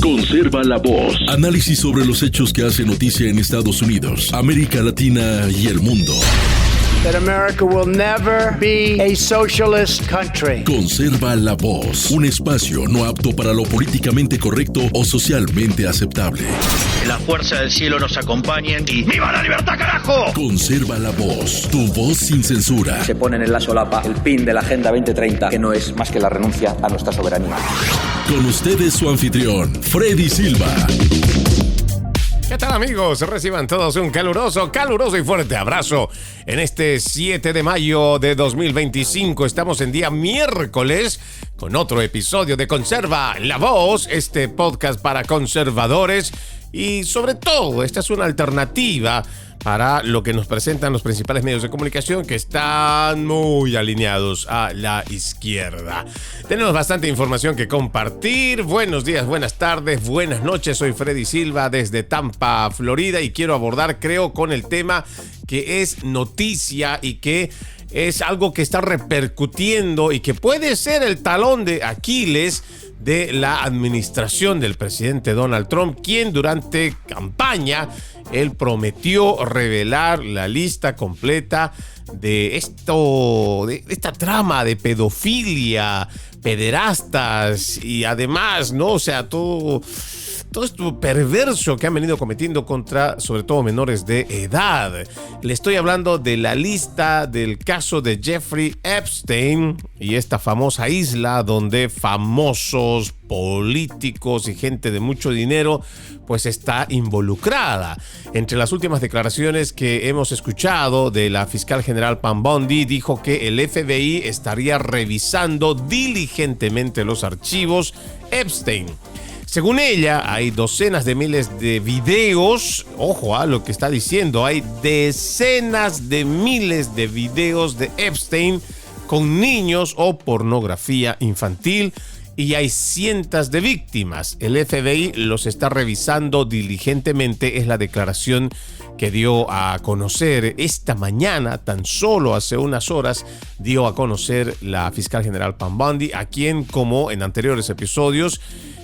Conserva la voz. Análisis sobre los hechos que hacen noticia en Estados Unidos, América Latina y el mundo. That America will never be a socialist country. Conserva la voz. Un espacio no apto para lo políticamente correcto o socialmente aceptable. La fuerza del cielo nos acompañe y ¡viva la libertad, carajo! Conserva la voz. Tu voz sin censura. Se ponen en la solapa el pin de la Agenda 2030, que no es más que la renuncia a nuestra soberanía. Con ustedes su anfitrión, Freddy Silva. ¿Qué tal, amigos? Reciban todos un caluroso y fuerte abrazo. En este 7 de mayo de 2025 estamos en día miércoles con otro episodio de Conserva la Voz, este podcast para conservadores y sobre todo esta es una alternativa para lo que nos presentan los principales medios de comunicación que están muy alineados a la izquierda. Tenemos bastante información que compartir. Buenos días, buenas tardes, buenas noches. Soy Freddy Silva desde Tampa, Florida, y quiero abordar, creo, con el tema que es noticia y que es algo que está repercutiendo y que puede ser el talón de Aquiles de la administración del presidente Donald Trump, quien durante campaña él prometió revelar la lista completa de esta trama de pedofilia, pederastas y además, ¿no? O sea, todo esto perverso que han venido cometiendo contra, sobre todo, menores de edad. Le estoy hablando de la lista del caso de Jeffrey Epstein y esta famosa isla donde famosos, políticos y gente de mucho dinero pues está involucrada. Entre las últimas declaraciones que hemos escuchado de la fiscal general Pam Bondi, dijo que el FBI estaría revisando diligentemente los archivos Epstein. Según ella, hay docenas de miles de videos, ojo a lo que está diciendo, hay decenas de miles de videos de Epstein con niños o pornografía infantil y hay cientos de víctimas. El FBI los está revisando diligentemente, es la declaración que dio a conocer esta mañana, tan solo hace unas horas, dio a conocer la fiscal general Pam Bondi, a quien, como en anteriores episodios,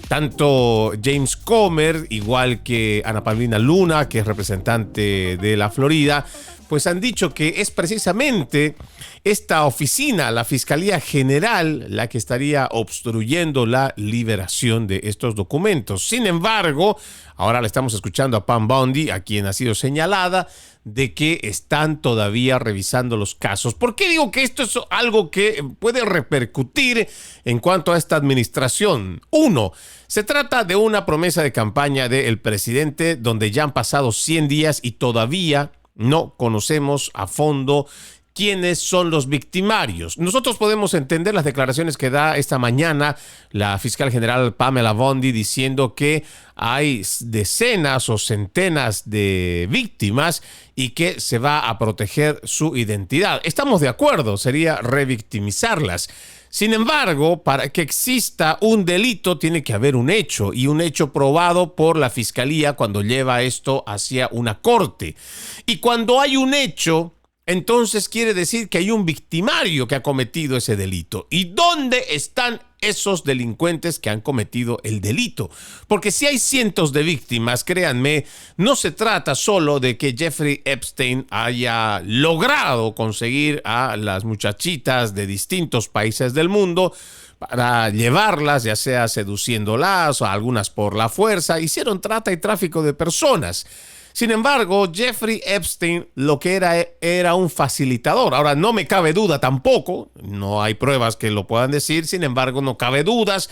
tanto James Comer, igual que Ana Paulina Luna, que es representante de la Florida, pues han dicho que es precisamente esta oficina, la Fiscalía General, la que estaría obstruyendo la liberación de estos documentos. Sin embargo, ahora le estamos escuchando a Pam Bondi, a quien ha sido señalada de que están todavía revisando los casos. ¿Por qué digo que esto es algo que puede repercutir en cuanto a esta administración? Uno, se trata de una promesa de campaña del presidente donde ya han pasado 100 días y todavía no conocemos a fondo quiénes son los victimarios. Nosotros podemos entender las declaraciones que da esta mañana la fiscal general Pamela Bondi diciendo que hay decenas o centenas de víctimas y que se va a proteger su identidad. Estamos de acuerdo, sería revictimizarlas. Sin embargo, para que exista un delito tiene que haber un hecho y un hecho probado por la fiscalía cuando lleva esto hacia una corte. Y cuando hay un hecho, entonces quiere decir que hay un victimario que ha cometido ese delito. ¿Y dónde están esos delincuentes que han cometido el delito? Porque si hay cientos de víctimas, créanme, no se trata solo de que Jeffrey Epstein haya logrado conseguir a las muchachitas de distintos países del mundo para llevarlas, ya sea seduciéndolas o algunas por la fuerza. Hicieron trata y tráfico de personas. Sin embargo, Jeffrey Epstein lo que era un facilitador. Ahora, no me cabe duda tampoco, no hay pruebas que lo puedan decir, sin embargo, no cabe dudas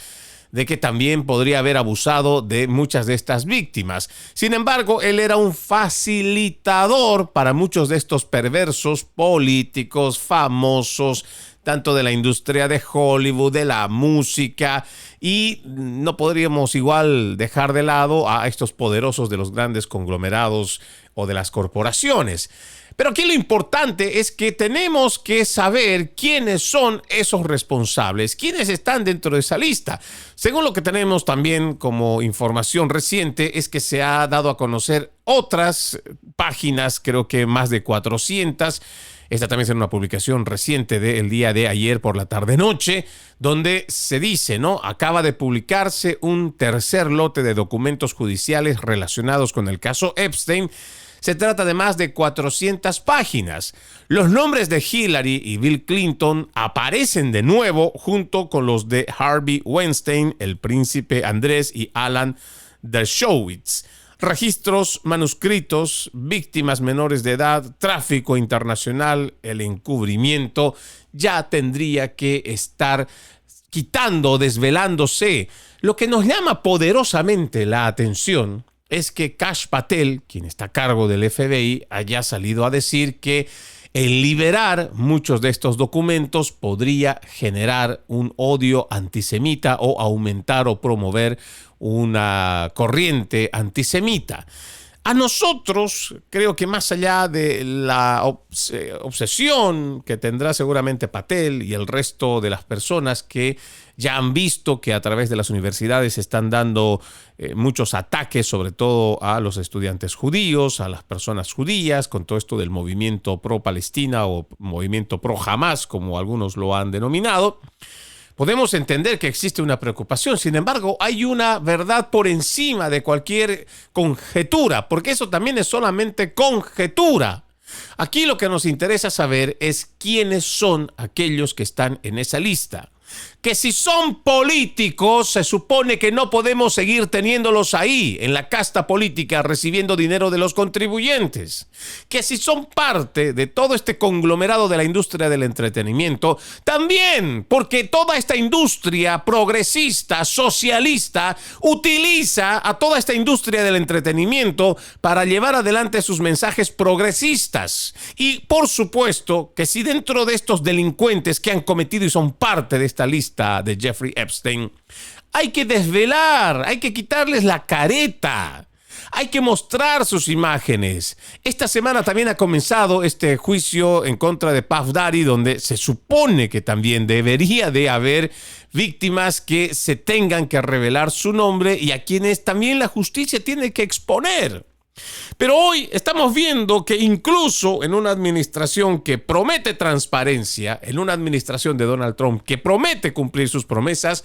de que también podría haber abusado de muchas de estas víctimas. Sin embargo, él era un facilitador para muchos de estos perversos políticos famosos, tanto de la industria de Hollywood, de la música, y no podríamos igual dejar de lado a estos poderosos de los grandes conglomerados o de las corporaciones. Pero aquí lo importante es que tenemos que saber quiénes son esos responsables, quiénes están dentro de esa lista. Según lo que tenemos también como información reciente, es que se ha dado a conocer otras páginas, creo que más de 400. Esta también es una publicación reciente del día de ayer por la tarde-noche, donde se dice, ¿no? Acaba de publicarse un tercer lote de documentos judiciales relacionados con el caso Epstein. Se trata de más de 400 páginas. Los nombres de Hillary y Bill Clinton aparecen de nuevo junto con los de Harvey Weinstein, el príncipe Andrés y Alan Dershowitz. Registros, manuscritos, víctimas menores de edad, tráfico internacional, el encubrimiento, ya tendría que estar quitando, desvelándose. Lo que nos llama poderosamente la atención es que Kash Patel, quien está a cargo del FBI, haya salido a decir que el liberar muchos de estos documentos podría generar un odio antisemita o aumentar o promover una corriente antisemita. A nosotros, creo que más allá de la obsesión que tendrá seguramente Patel y el resto de las personas que ya han visto que a través de las universidades se están dando muchos ataques, sobre todo a los estudiantes judíos, a las personas judías, con todo esto del movimiento pro-Palestina o movimiento pro-Hamas, como algunos lo han denominado, podemos entender que existe una preocupación. Sin embargo, hay una verdad por encima de cualquier conjetura, porque eso también es solamente conjetura. Aquí lo que nos interesa saber es quiénes son aquellos que están en esa lista. Que si son políticos, se supone que no podemos seguir teniéndolos ahí, en la casta política, recibiendo dinero de los contribuyentes. Que si son parte de todo este conglomerado de la industria del entretenimiento, también, porque toda esta industria progresista, socialista, utiliza a toda esta industria del entretenimiento para llevar adelante sus mensajes progresistas. Y, por supuesto, que si dentro de estos delincuentes que han cometido y son parte de esta lista de Jeffrey Epstein, hay que desvelar, hay que quitarles la careta, hay que mostrar sus imágenes. Esta semana también ha comenzado este juicio en contra de Puff Daddy, donde se supone que también debería de haber víctimas que se tengan que revelar su nombre y a quienes también la justicia tiene que exponer. Pero hoy estamos viendo que incluso en una administración que promete transparencia, en una administración de Donald Trump que promete cumplir sus promesas,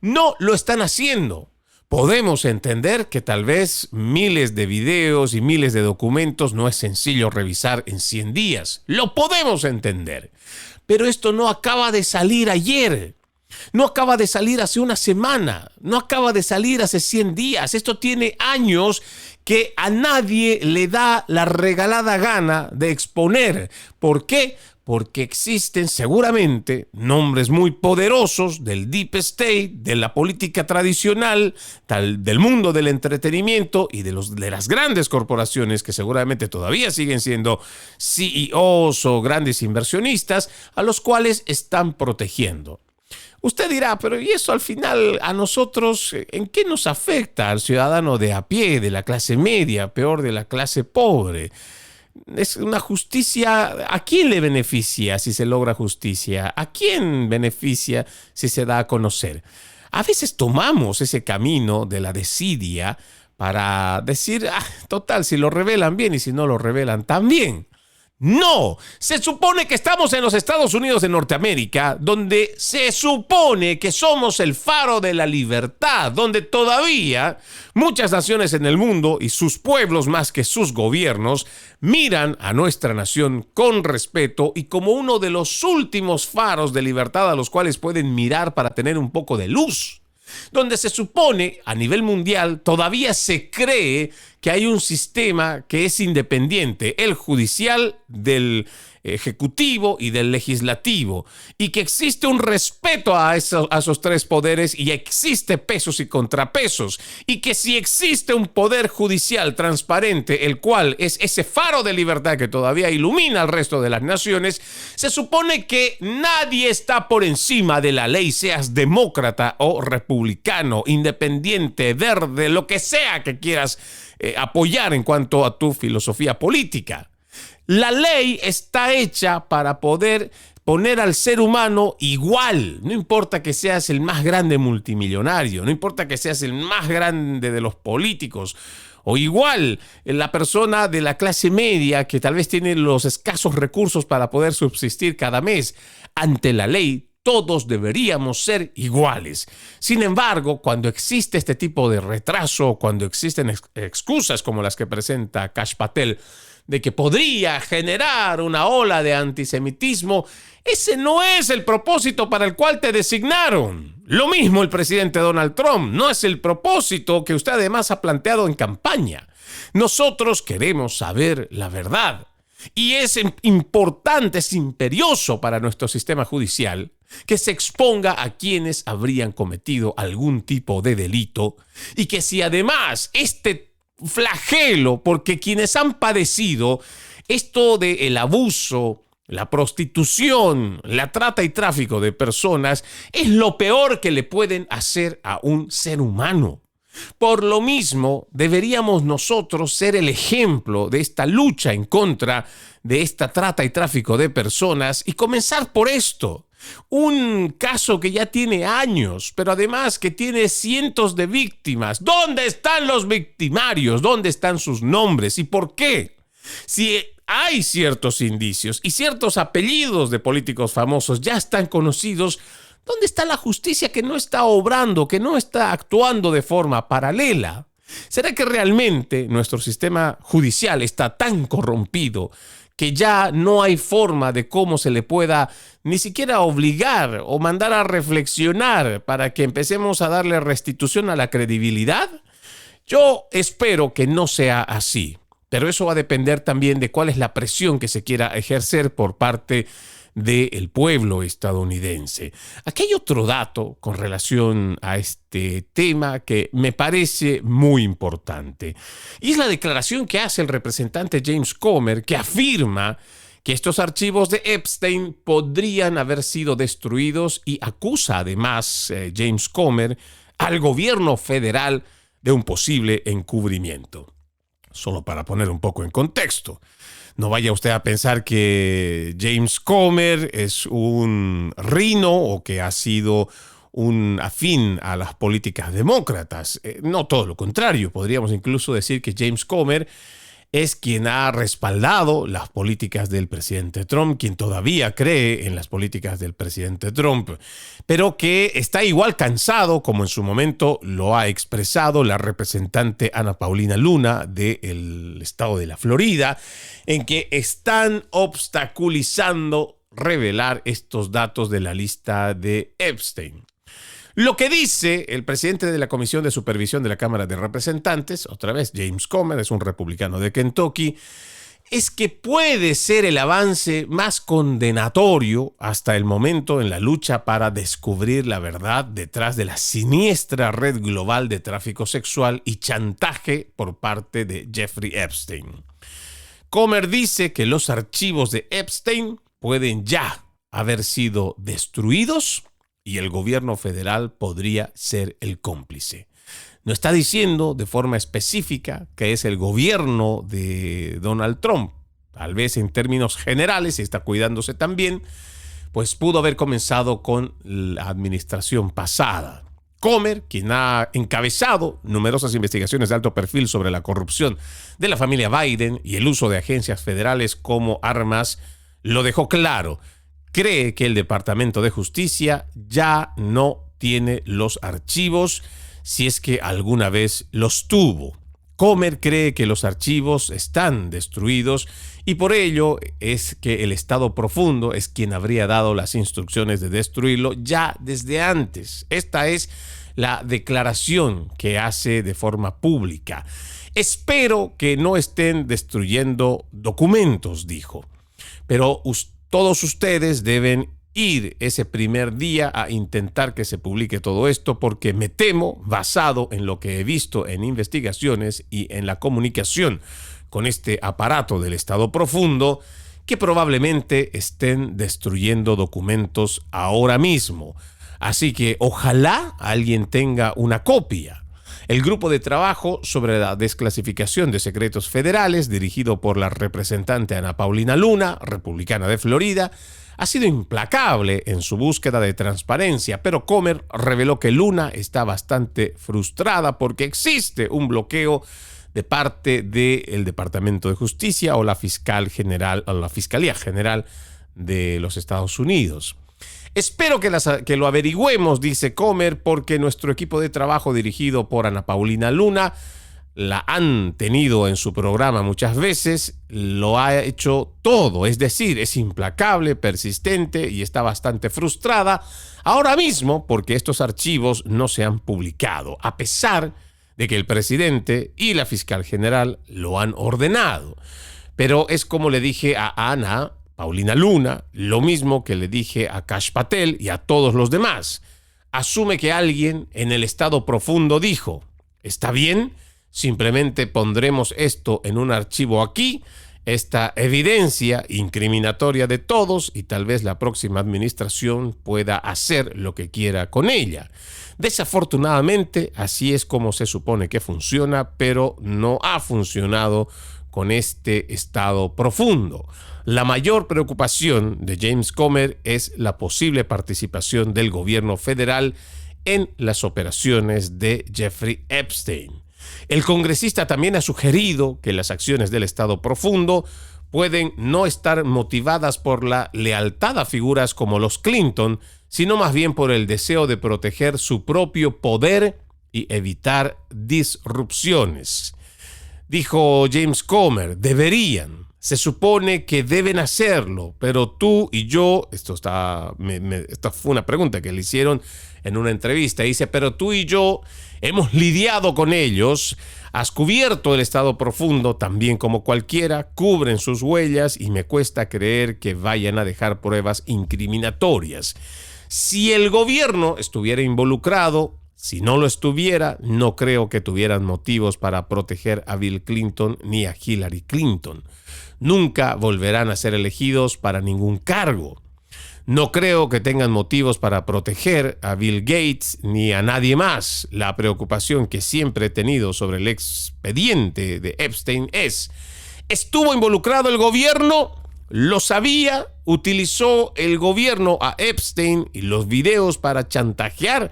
no lo están haciendo. Podemos entender que tal vez miles de videos y miles de documentos no es sencillo revisar en 100 días. Lo podemos entender. Pero esto no acaba de salir ayer. No acaba de salir hace una semana. No acaba de salir hace 100 días. Esto tiene años que a nadie le da la regalada gana de exponer. ¿Por qué? Porque existen seguramente nombres muy poderosos del Deep State, de la política tradicional, del mundo del entretenimiento y de las grandes corporaciones que seguramente todavía siguen siendo CEOs o grandes inversionistas, a los cuales están protegiendo. Usted dirá, pero ¿y eso al final a nosotros en qué nos afecta al ciudadano de a pie, de la clase media, peor de la clase pobre? Es una justicia, ¿a quién le beneficia si se logra justicia? ¿A quién beneficia si se da a conocer? A veces tomamos ese camino de la desidia para decir, total, si lo revelan bien y si no lo revelan también. No, se supone que estamos en los Estados Unidos de Norteamérica, donde se supone que somos el faro de la libertad, donde todavía muchas naciones en el mundo y sus pueblos más que sus gobiernos miran a nuestra nación con respeto y como uno de los últimos faros de libertad a los cuales pueden mirar para tener un poco de luz. Donde se supone, a nivel mundial, todavía se cree que hay un sistema que es independiente, el judicial, del ejecutivo y del legislativo, y que existe un respeto a esos tres poderes y existe pesos y contrapesos, y que si existe un poder judicial transparente, el cual es ese faro de libertad que todavía ilumina al resto de las naciones, se supone que nadie está por encima de la ley, seas demócrata o republicano, independiente, verde, lo que sea que quieras apoyar en cuanto a tu filosofía política. La ley está hecha para poder poner al ser humano igual. No importa que seas el más grande multimillonario, no importa que seas el más grande de los políticos, o igual la persona de la clase media que tal vez tiene los escasos recursos para poder subsistir cada mes. Ante la ley, todos deberíamos ser iguales. Sin embargo, cuando existe este tipo de retraso, cuando existen excusas como las que presenta Kash Patel, de que podría generar una ola de antisemitismo, ese no es el propósito para el cual te designaron. Lo mismo el presidente Donald Trump, no es el propósito que usted además ha planteado en campaña. Nosotros queremos saber la verdad. Y es importante, es imperioso para nuestro sistema judicial que se exponga a quienes habrían cometido algún tipo de delito y que si además este flagelo, porque quienes han padecido esto del abuso, la prostitución, la trata y tráfico de personas, es lo peor que le pueden hacer a un ser humano. Por lo mismo, deberíamos nosotros ser el ejemplo de esta lucha en contra de esta trata y tráfico de personas y comenzar por esto. Un caso que ya tiene años, pero además que tiene cientos de víctimas. ¿Dónde están los victimarios? ¿Dónde están sus nombres? ¿Y por qué? Si hay ciertos indicios y ciertos apellidos de políticos famosos ya están conocidos, ¿dónde está la justicia que no está obrando, que no está actuando de forma paralela? ¿Será que realmente nuestro sistema judicial está tan corrompido que ya no hay forma de cómo se le pueda ni siquiera obligar o mandar a reflexionar para que empecemos a darle restitución a la credibilidad? Yo espero que no sea así, pero eso va a depender también de cuál es la presión que se quiera ejercer por parte del pueblo estadounidense. Aquí hay otro dato con relación a este tema que me parece muy importante. Y es la declaración que hace el representante James Comer, que afirma que estos archivos de Epstein podrían haber sido destruidos y acusa además James Comer al gobierno federal de un posible encubrimiento. Solo para poner un poco en contexto. No vaya usted a pensar que James Comer es un rhino o que ha sido un afín a las políticas demócratas. No, todo lo contrario. Podríamos incluso decir que James Comer es quien ha respaldado las políticas del presidente Trump, quien todavía cree en las políticas del presidente Trump, pero que está igual cansado, como en su momento lo ha expresado la representante Ana Paulina Luna del estado de la Florida, en que están obstaculizando revelar estos datos de la lista de Epstein. Lo que dice el presidente de la Comisión de Supervisión de la Cámara de Representantes, otra vez James Comer, es un republicano de Kentucky, es que puede ser el avance más condenatorio hasta el momento en la lucha para descubrir la verdad detrás de la siniestra red global de tráfico sexual y chantaje por parte de Jeffrey Epstein. Comer dice que los archivos de Epstein pueden ya haber sido destruidos y el gobierno federal podría ser el cómplice. No está diciendo de forma específica que es el gobierno de Donald Trump. Tal vez en términos generales, y está cuidándose también, pues pudo haber comenzado con la administración pasada. Comer, quien ha encabezado numerosas investigaciones de alto perfil sobre la corrupción de la familia Biden y el uso de agencias federales como armas, lo dejó claro. Cree que el Departamento de Justicia ya no tiene los archivos, si es que alguna vez los tuvo. Comer cree que los archivos están destruidos y por ello es que el Estado profundo es quien habría dado las instrucciones de destruirlo ya desde antes. Esta es la declaración que hace de forma pública. Espero que no estén destruyendo documentos, dijo. Pero todos ustedes deben ir ese primer día a intentar que se publique todo esto porque me temo, basado en lo que he visto en investigaciones y en la comunicación con este aparato del Estado profundo, que probablemente estén destruyendo documentos ahora mismo. Así que ojalá alguien tenga una copia. El grupo de trabajo sobre la desclasificación de secretos federales, dirigido por la representante Ana Paulina Luna, republicana de Florida, ha sido implacable en su búsqueda de transparencia, pero Comer reveló que Luna está bastante frustrada porque existe un bloqueo de parte del Departamento de Justicia o la Fiscalía General de los Estados Unidos. Espero que lo averigüemos, dice Comer, porque nuestro equipo de trabajo dirigido por Ana Paulina Luna la han tenido en su programa muchas veces, lo ha hecho todo, es decir, es implacable, persistente y está bastante frustrada ahora mismo porque estos archivos no se han publicado, a pesar de que el presidente y la fiscal general lo han ordenado. Pero es como le dije a Ana Paulina Luna, lo mismo que le dije a Kash Patel y a todos los demás. Asume que alguien en el estado profundo dijo, ¿está bien? Simplemente pondremos esto en un archivo aquí, esta evidencia incriminatoria de todos, y tal vez la próxima administración pueda hacer lo que quiera con ella. Desafortunadamente, así es como se supone que funciona, pero no ha funcionado con este estado profundo. La mayor preocupación de James Comer es la posible participación del gobierno federal en las operaciones de Jeffrey Epstein. El congresista también ha sugerido que las acciones del estado profundo pueden no estar motivadas por la lealtad a figuras como los Clinton, sino más bien por el deseo de proteger su propio poder y evitar disrupciones. Dijo James Comer, deberían, se supone que deben hacerlo, pero tú y yo, esta fue una pregunta que le hicieron en una entrevista, dice, pero tú y yo hemos lidiado con ellos, has cubierto el estado profundo también como cualquiera, cubren sus huellas y me cuesta creer que vayan a dejar pruebas incriminatorias. Si el gobierno estuviera involucrado, si no lo estuviera, no creo que tuvieran motivos para proteger a Bill Clinton ni a Hillary Clinton. Nunca volverán a ser elegidos para ningún cargo. No creo que tengan motivos para proteger a Bill Gates ni a nadie más. La preocupación que siempre he tenido sobre el expediente de Epstein es, ¿estuvo involucrado el gobierno? ¿Lo sabía? ¿Utilizó el gobierno a Epstein y los videos para chantajear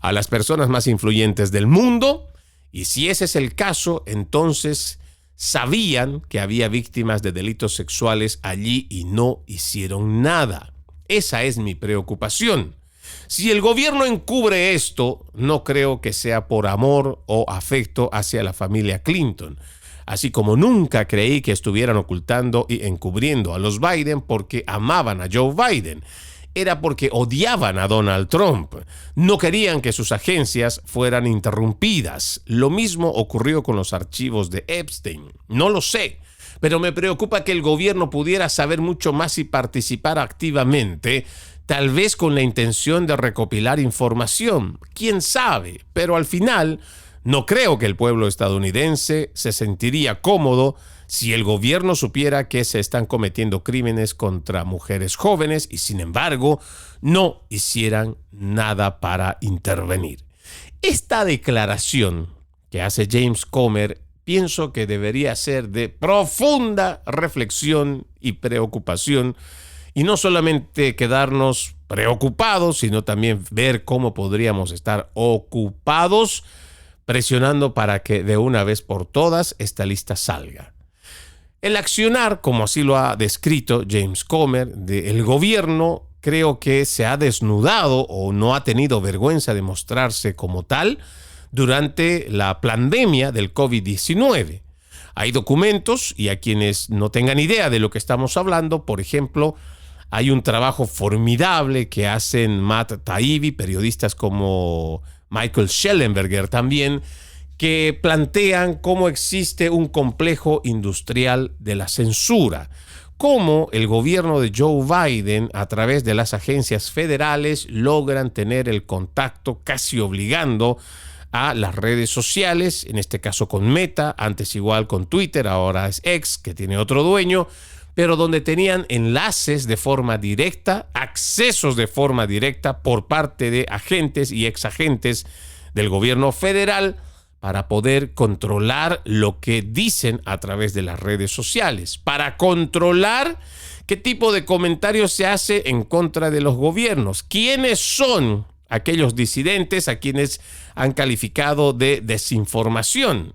a las personas más influyentes del mundo? Y si ese es el caso, entonces sabían que había víctimas de delitos sexuales allí y no hicieron nada. Esa es mi preocupación. Si el gobierno encubre esto, no creo que sea por amor o afecto hacia la familia Clinton. Así como nunca creí que estuvieran ocultando y encubriendo a los Biden porque amaban a Joe Biden. Era porque odiaban a Donald Trump. No querían que sus agencias fueran interrumpidas. Lo mismo ocurrió con los archivos de Epstein. No lo sé, pero me preocupa que el gobierno pudiera saber mucho más y participar activamente, tal vez con la intención de recopilar información. ¿Quién sabe? Pero al final, no creo que el pueblo estadounidense se sentiría cómodo si el gobierno supiera que se están cometiendo crímenes contra mujeres jóvenes y, sin embargo, no hicieran nada para intervenir. Esta declaración que hace James Comer pienso que debería ser de profunda reflexión y preocupación, y no solamente quedarnos preocupados, sino también ver cómo podríamos estar ocupados presionando para que de una vez por todas esta lista salga. El accionar, como así lo ha descrito James Comer, del gobierno, creo que se ha desnudado o no ha tenido vergüenza de mostrarse como tal durante la pandemia del COVID-19. Hay documentos, y a quienes no tengan idea de lo que estamos hablando, por ejemplo, hay un trabajo formidable que hacen Matt Taibbi, periodistas como Michael Shellenberger también, que plantean cómo existe un complejo industrial de la censura, cómo el gobierno de Joe Biden, a través de las agencias federales, logran tener el contacto casi obligando a las redes sociales, en este caso con Meta, antes igual con Twitter, ahora es X, que tiene otro dueño, pero donde tenían enlaces de forma directa, accesos de forma directa por parte de agentes y exagentes del gobierno federal para poder controlar lo que dicen a través de las redes sociales, para controlar qué tipo de comentarios se hace en contra de los gobiernos, quiénes son aquellos disidentes a quienes han calificado de desinformación.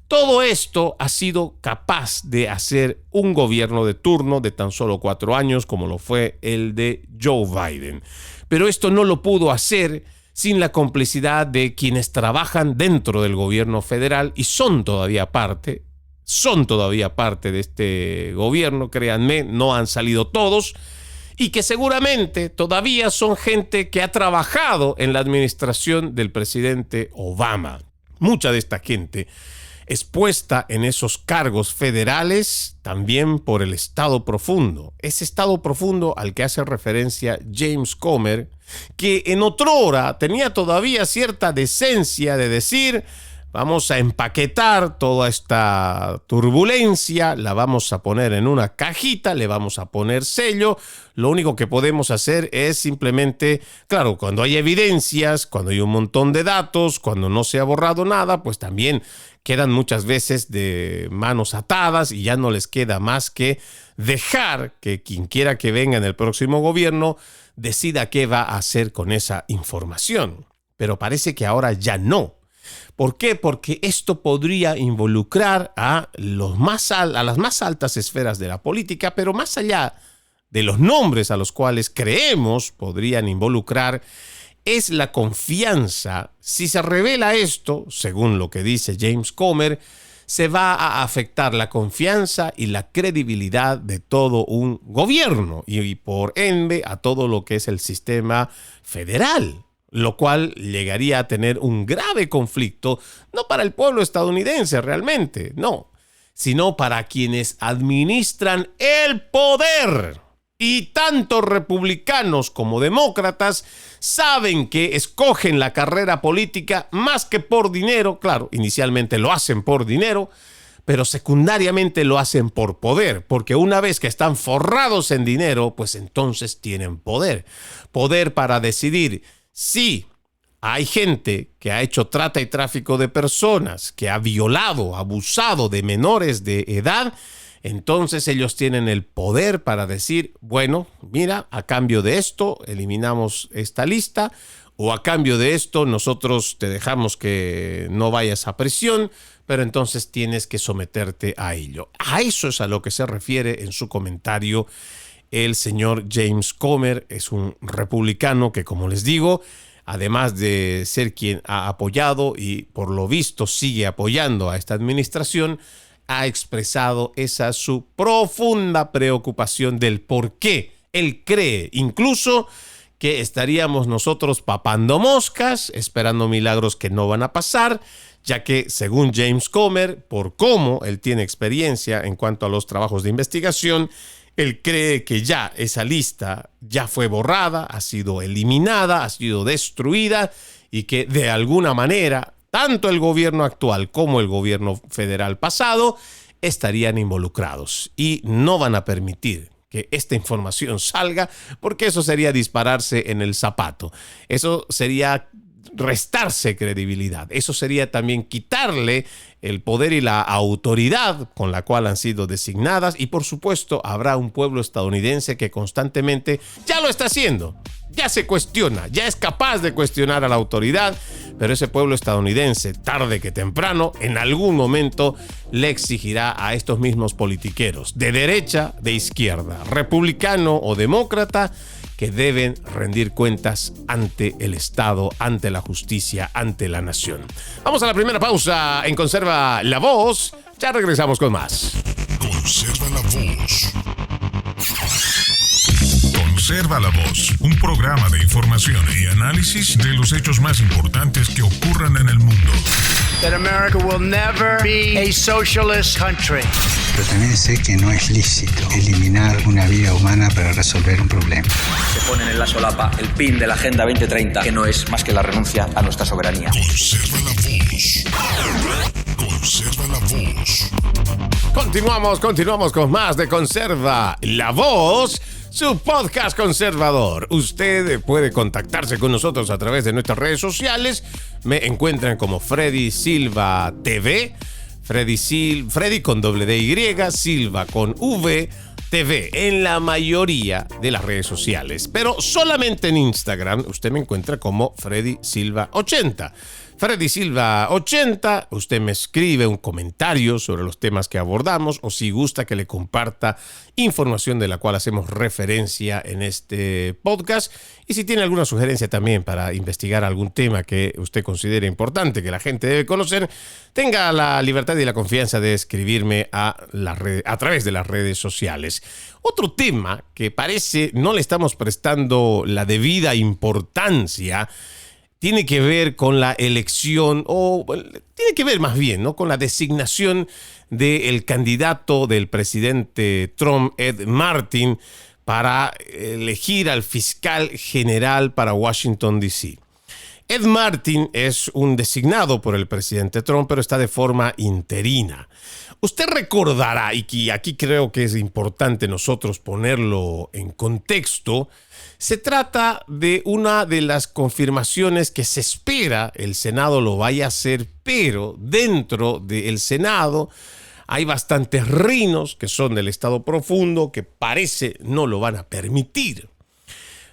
Todo esto ha sido capaz de hacer un gobierno de turno de tan solo 4 años como lo fue el de Joe Biden. Pero esto no lo pudo hacer sin la complicidad de quienes trabajan dentro del gobierno federal y son todavía parte de este gobierno, créanme, no han salido todos, y que seguramente todavía son gente que ha trabajado en la administración del presidente Obama. Mucha de esta gente es puesta en esos cargos federales también por el Estado profundo. Ese Estado profundo al que hace referencia James Comer, que en otrora tenía todavía cierta decencia de decir: vamos a empaquetar toda esta turbulencia, la vamos a poner en una cajita, le vamos a poner sello. Lo único que podemos hacer es simplemente, claro, cuando hay evidencias, cuando hay un montón de datos, cuando no se ha borrado nada, pues también quedan muchas veces de manos atadas y ya no les queda más que dejar que quien quiera que venga en el próximo gobierno decida qué va a hacer con esa información. Pero parece que ahora ya no. ¿Por qué? Porque esto podría involucrar a las más altas esferas de la política, pero más allá de los nombres a los cuales creemos podrían involucrar, es la confianza. Si se revela esto, según lo que dice James Comer, se va a afectar la confianza y la credibilidad de todo un gobierno y por ende a todo lo que es el sistema federal, lo cual llegaría a tener un grave conflicto, no para el pueblo estadounidense realmente, no, sino para quienes administran el poder. Y tanto republicanos como demócratas saben que escogen la carrera política más que por dinero. Claro, inicialmente lo hacen por dinero, pero secundariamente lo hacen por poder, porque una vez que están forrados en dinero, pues entonces tienen poder. Poder para decidir si hay gente que ha hecho trata y tráfico de personas, que ha violado, abusado de menores de edad. Entonces ellos tienen el poder para decir, bueno, mira, a cambio de esto eliminamos esta lista, o a cambio de esto nosotros te dejamos que no vayas a prisión, pero entonces tienes que someterte a ello. A eso es a lo que se refiere en su comentario el señor James Comer. Es un republicano que, como les digo, además de ser quien ha apoyado y por lo visto sigue apoyando a esta administración, ha expresado esa su profunda preocupación del por qué él cree incluso que estaríamos nosotros papando moscas, esperando milagros que no van a pasar, ya que según James Comer, por cómo él tiene experiencia en cuanto a los trabajos de investigación, él cree que ya esa lista ya fue borrada, ha sido eliminada, ha sido destruida y que de alguna manera tanto el gobierno actual como el gobierno federal pasado estarían involucrados y no van a permitir que esta información salga, porque eso sería dispararse en el zapato. Eso sería restarse credibilidad. Eso sería también quitarle el poder y la autoridad con la cual han sido designadas, y por supuesto habrá un pueblo estadounidense que constantemente ya lo está haciendo. Ya se cuestiona, ya es capaz de cuestionar a la autoridad, pero ese pueblo estadounidense, tarde que temprano, en algún momento le exigirá a estos mismos politiqueros, de derecha, de izquierda, republicano o demócrata, que deben rendir cuentas ante el Estado, ante la justicia, ante la nación. Vamos a la primera pausa en Conserva la Voz. Ya regresamos con más. Conserva la Voz. Conserva la Voz, un programa de información y análisis de los hechos más importantes que ocurran en el mundo. That America will never be a socialist country. Pero también sé que no es lícito eliminar una vida humana para resolver un problema. Se ponen en la solapa el PIN de la Agenda 2030, que no es más que la renuncia a nuestra soberanía. Conserva la Voz. Conserva la Voz. Continuamos con más de Conserva la Voz, su podcast conservador. Usted puede contactarse con nosotros a través de nuestras redes sociales. Me encuentran como Freddy Silva TV, Freddy con doble D Y, Silva con V, TV en la mayoría de las redes sociales, pero solamente en Instagram usted me encuentra como Freddy Silva 80. Freddy Silva 80, usted me escribe un comentario sobre los temas que abordamos o si gusta que le comparta información de la cual hacemos referencia en este podcast y si tiene alguna sugerencia también para investigar algún tema que usted considere importante que la gente debe conocer, tenga la libertad y la confianza de escribirme a través de las redes sociales. Otro tema que parece no le estamos prestando la debida importancia tiene que ver con la elección, o tiene que ver más bien, ¿no?, con la designación del candidato del presidente Trump, Ed Martin, para elegir al fiscal general para Washington, D.C. Ed Martin es un designado por el presidente Trump, pero está de forma interina. Usted recordará, y aquí creo que es importante nosotros ponerlo en contexto, se trata de una de las confirmaciones que se espera el Senado lo vaya a hacer, pero dentro del Senado hay bastantes reinos que son del Estado profundo que parece no lo van a permitir.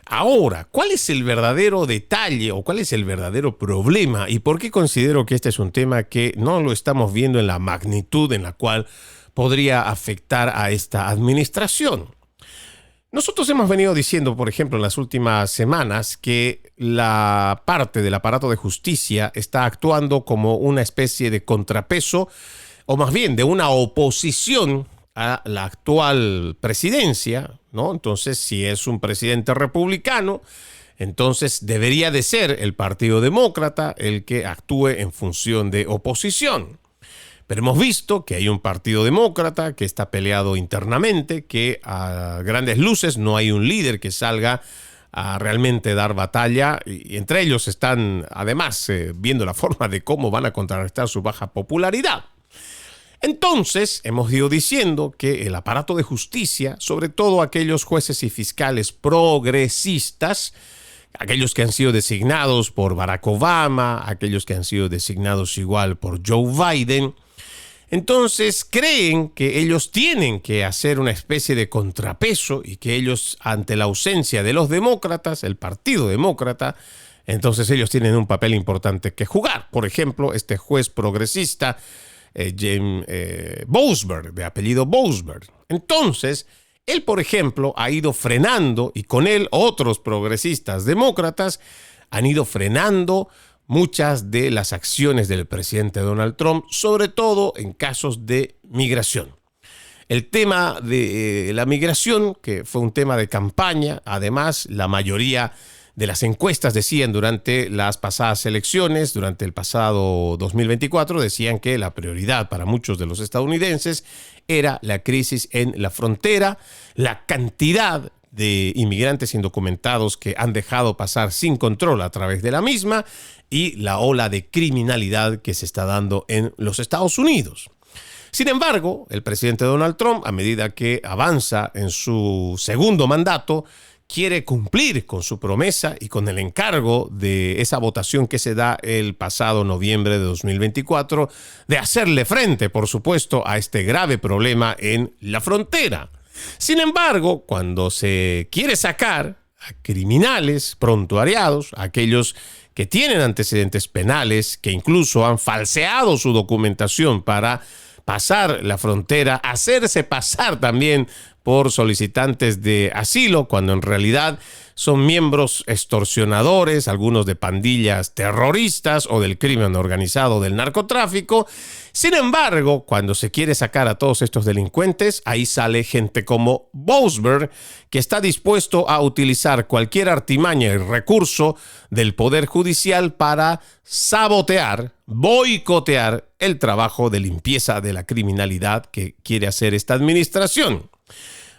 Ahora, ¿cuál es el verdadero detalle o cuál es el verdadero problema y por qué considero que este es un tema que no lo estamos viendo en la magnitud en la cual podría afectar a esta administración? Nosotros hemos venido diciendo, por ejemplo, en las últimas semanas que la parte del aparato de justicia está actuando como una especie de contrapeso, o más bien de una oposición a la actual presidencia, ¿no? Entonces, si es un presidente republicano, entonces debería de ser el Partido Demócrata el que actúe en función de oposición. Pero hemos visto que hay un partido demócrata que está peleado internamente, que a grandes luces no hay un líder que salga a realmente dar batalla y entre ellos están además viendo la forma de cómo van a contrarrestar su baja popularidad. Entonces hemos ido diciendo que el aparato de justicia, sobre todo aquellos jueces y fiscales progresistas, aquellos que han sido designados por Barack Obama, aquellos que han sido designados igual por Joe Biden, entonces creen que ellos tienen que hacer una especie de contrapeso y que ellos, ante la ausencia de los demócratas, el Partido Demócrata, entonces ellos tienen un papel importante que jugar. Por ejemplo, este juez progresista, James Boasberg, de apellido Boasberg. Entonces, él, por ejemplo, ha ido frenando, y con él otros progresistas demócratas han ido frenando muchas de las acciones del presidente Donald Trump, sobre todo en casos de migración. El tema de la migración, que fue un tema de campaña, además la mayoría de las encuestas decían durante las pasadas elecciones, durante el pasado 2024, decían que la prioridad para muchos de los estadounidenses era la crisis en la frontera, la cantidad de inmigrantes indocumentados que han dejado pasar sin control a través de la misma y la ola de criminalidad que se está dando en los Estados Unidos. Sin embargo, el presidente Donald Trump, a medida que avanza en su segundo mandato, quiere cumplir con su promesa y con el encargo de esa votación que se da el pasado noviembre de 2024 de hacerle frente, por supuesto, a este grave problema en la frontera. Sin embargo, cuando se quiere sacar a criminales prontuariados, a aquellos que tienen antecedentes penales, que incluso han falseado su documentación para pasar la frontera, hacerse pasar también por solicitantes de asilo, cuando en realidad son miembros extorsionadores, algunos de pandillas terroristas o del crimen organizado del narcotráfico. Sin embargo, cuando se quiere sacar a todos estos delincuentes, ahí sale gente como Boasberg, que está dispuesto a utilizar cualquier artimaña y recurso del Poder Judicial para sabotear, boicotear el trabajo de limpieza de la criminalidad que quiere hacer esta administración.